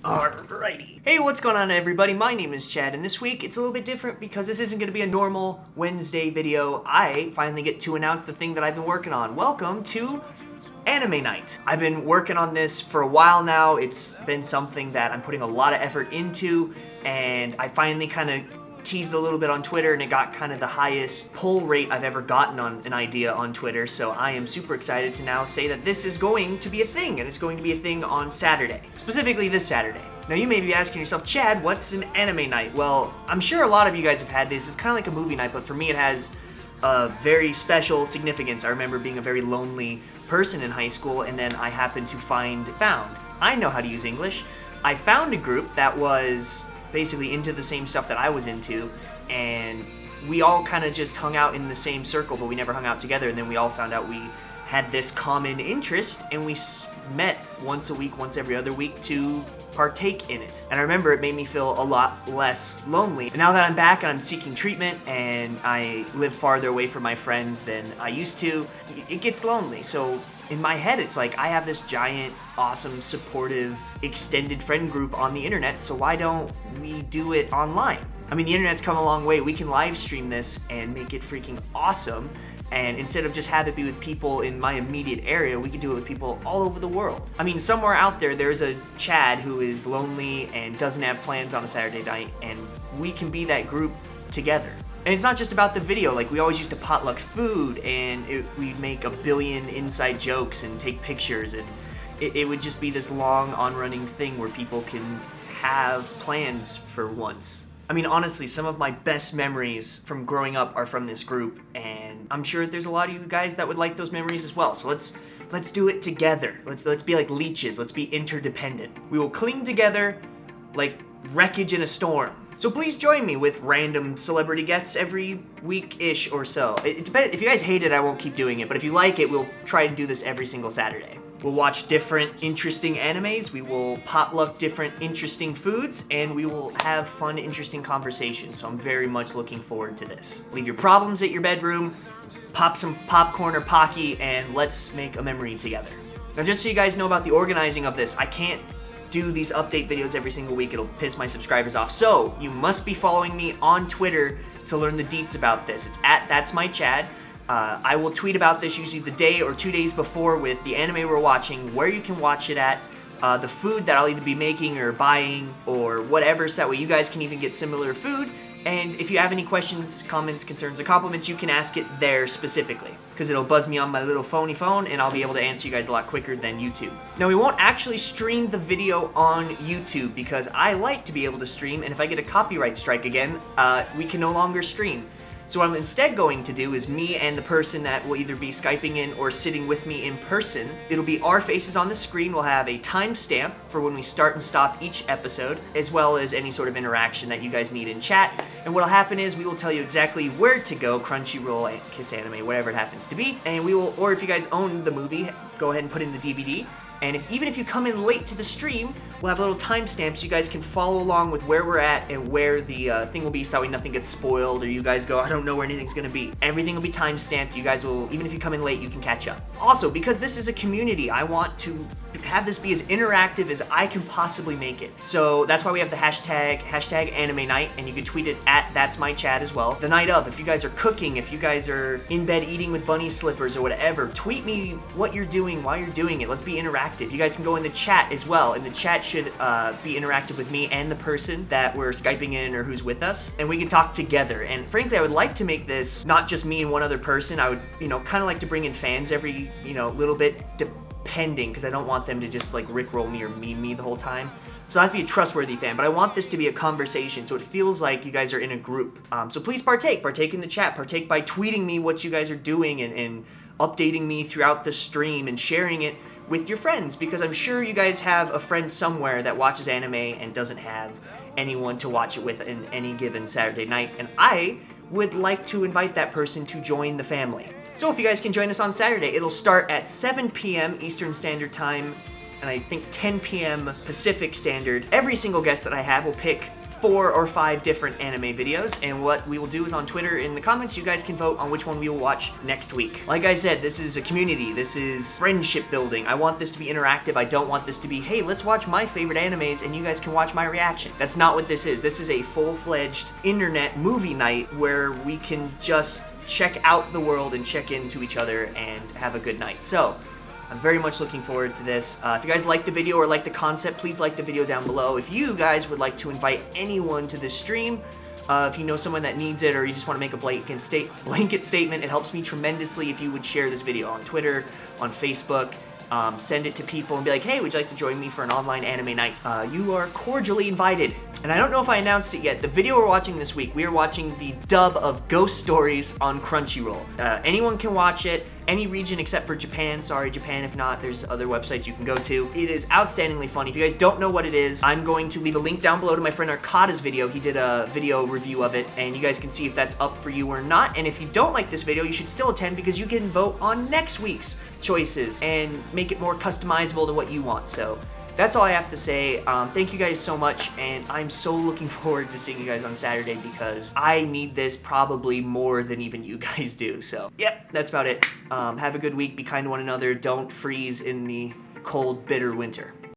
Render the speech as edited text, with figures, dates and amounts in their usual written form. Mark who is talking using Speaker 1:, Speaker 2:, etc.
Speaker 1: Alrighty. Hey, what's going on everybody? My name is Chad, and this week it's a little bit different because this isn't going to be a normal Wednesday video. I finally get to announce the thing that I've been working on. Welcome to Anime Night. I've been working on this for a while now. It's been something that I'm putting a lot of effort into, and I finally kind of teased a little bit on Twitter, and it got kind of the highest pull rate I've ever gotten on an idea on Twitter, so I am super excited to now say that this is going to be a thing, and it's going to be a thing on Saturday. Specifically this Saturday. Now you may be asking yourself, Chad, what's an anime night? Well, I'm sure a lot of you guys have had this. It's kind of like a movie night, but for me it has a very special significance. I remember being a very lonely person in high school, and then I happened to found. I know how to use English. I found a group that was basically into the same stuff that I was into, and we all kind of just hung out in the same circle, but we never hung out together, and then we all found out we had this common interest, and we met once a week, once every other week to partake in it. And I remember it made me feel a lot less lonely. And now that I'm back and I'm seeking treatment and I live farther away from my friends than I used to, it gets lonely. So in my head, it's like I have this giant, awesome, supportive, extended friend group on the internet, so why don't we do it online? I mean, the internet's come a long way. We can live stream this and make it freaking awesome. And instead of just have it be with people in my immediate area, we can do it with people all over the world. I mean, somewhere out there's a Chad who is lonely and doesn't have plans on a Saturday night, and we can be that group together. And it's not just about the video. Like, we always used to potluck food, and we'd make a billion inside jokes and take pictures, and it would just be this long on-running thing where people can have plans for once. I mean, honestly, some of my best memories from growing up are from this group, and I'm sure there's a lot of you guys that would like those memories as well. So let's do it together. Let's be like leeches. Let's be interdependent. We will cling together like wreckage in a storm. So please join me with random celebrity guests every week-ish or so. It depends. If you guys hate it, I won't keep doing it, but if you like it, we'll try and do this every single Saturday. We'll watch different interesting animes, we will potluck different interesting foods, and we will have fun, interesting conversations. So I'm very much looking forward to this. Leave your problems at your bedroom, pop some popcorn or Pocky, and let's make a memory together. Now, just so you guys know about the organizing of this, I can't do these update videos every single week. It'll piss my subscribers off. So you must be following me on Twitter to learn the deets about this. It's @That'sMyChad. I will tweet about this usually the day or 2 days before with the anime we're watching, where you can watch it at, the food that I'll either be making or buying or whatever, so that way you guys can even get similar food. And if you have any questions, comments, concerns, or compliments, you can ask it there specifically, because it'll buzz me on my little phony phone and I'll be able to answer you guys a lot quicker than YouTube. Now, we won't actually stream the video on YouTube because I like to be able to stream, and if I get a copyright strike again, we can no longer stream. So what I'm instead going to do is me and the person that will either be Skyping in or sitting with me in person, it'll be our faces on the screen. We'll have a timestamp for when we start and stop each episode, as well as any sort of interaction that you guys need in chat. And what'll happen is we will tell you exactly where to go, Crunchyroll, Kiss Anime, whatever it happens to be. And we will, or if you guys own the movie, go ahead and put in the DVD. And even if you come in late to the stream, we'll have little timestamps so you guys can follow along with where we're at and where the thing will be, so that way nothing gets spoiled or you guys go, I don't know where anything's gonna be. Everything will be timestamped. You guys will, even if you come in late, you can catch up. Also, because this is a community, I want to have this be as interactive as I can possibly make it. So that's why we have the hashtag Anime Night, and you can tweet it @That'sMyChad as well. The night of, if you guys are cooking, if you guys are in bed eating with bunny slippers or whatever, tweet me what you're doing while you're doing it. Let's be interactive. You guys can go in the chat as well, and the chat should be interactive with me and the person that we're Skyping in or who's with us, and we can talk together. And frankly, I would like to make this not just me and one other person. I would, kind of like to bring in fans every, little bit, depending, because I don't want them to just like rickroll me or meme me the whole time. So I have to be a trustworthy fan, but I want this to be a conversation, so it feels like you guys are in a group. So please partake in the chat, partake by tweeting me what you guys are doing and updating me throughout the stream and sharing it with your friends, because I'm sure you guys have a friend somewhere that watches anime and doesn't have anyone to watch it with in any given Saturday night, and I would like to invite that person to join the family. So if you guys can join us on Saturday, it'll start at 7 p.m. Eastern Standard Time, and I think 10 p.m. Pacific Standard. Every single guest that I have will pick 4 or 5 different anime videos, and what we will do is on Twitter in the comments you guys can vote on which one we will watch next week. Like I said, this is a community, this is friendship building. I want this to be interactive. I don't want this to be, hey, let's watch my favorite animes and you guys can watch my reaction. That's not what this is. This is a full-fledged internet movie night where we can just check out the world and check into each other and have a good night. So I'm very much looking forward to this. If you guys like the video or like the concept, please like the video down below. If you guys would like to invite anyone to this stream, if you know someone that needs it or you just want to make a blanket statement, it helps me tremendously if you would share this video on Twitter, on Facebook, send it to people and be like, hey, would you like to join me for an online anime night? You are cordially invited. And I don't know if I announced it yet. The video we're watching this week, we are watching the dub of Ghost Stories on Crunchyroll. Anyone can watch it, any region except for Japan. Sorry, Japan, if not, there's other websites you can go to. It is outstandingly funny. If you guys don't know what it is, I'm going to leave a link down below to my friend Arcada's video. He did a video review of it, and you guys can see if that's up for you or not. And if you don't like this video, you should still attend because you can vote on next week's choices and make it more customizable to what you want. So that's all I have to say. Thank you guys so much, and I'm so looking forward to seeing you guys on Saturday because I need this probably more than even you guys do. So, yep, that's about it. Have a good week. Be kind to one another. Don't freeze in the cold, bitter winter.